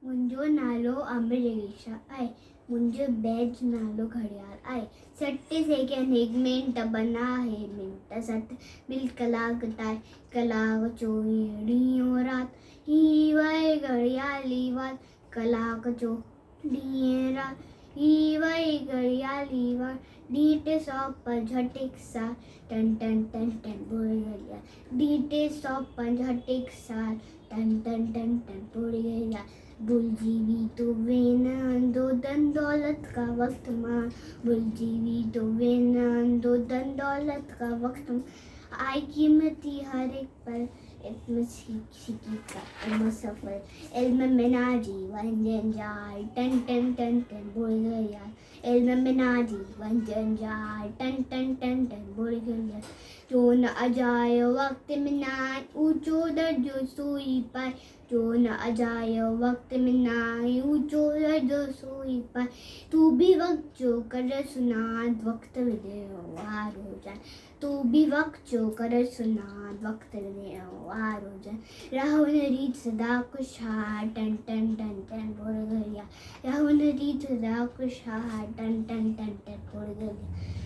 मुंहिंजो नालो अमरीशा आहे, मुंहिंजो बैज नालो घड़ियाल आहे। 60 सेकेंड 1 मिंट बनाए मिंट 7 बिल कलाक ताईं कलाक 24 ॾींहं राति ही वई घड़ियाली वात कलाक 24 राति ही वई घड़ियाली वात ॾींहं 365 साल टन टन टन टन बुड़ी गई ॾींहं 365 साल टन टन टन टन बुड़ी गई बुलजीवी तो वेना दो धन दौलत का वक्त मां बुलजीवी तो वेना दो धन दौलत का वक्त आई कीमती हर एक पल इल्म सीखी का इल्म सफल इल्म में ना जीवन जंजाल टन टन टन टन बुड़ गया इल्म में ना जीवन जंजाल टन टन टन टन बुड़ गया जो न अजाए वक्त में ना ऊंचो दर्जो सोई पाए जो न अजाए वक्त में ना ऊंचो दर्जो सोई पाए तू भी वक्त जो कर सुनाद वक्त विदे वार हो जाए तू भी वक्त जो कर सुनाद वक्त विदे वार हो जाए राहुल रीत सदा खुशहाल टन टन टन टन बुड़ गया राहुल रीत सदा खुशहाल टन टन टन टन बुड़ गया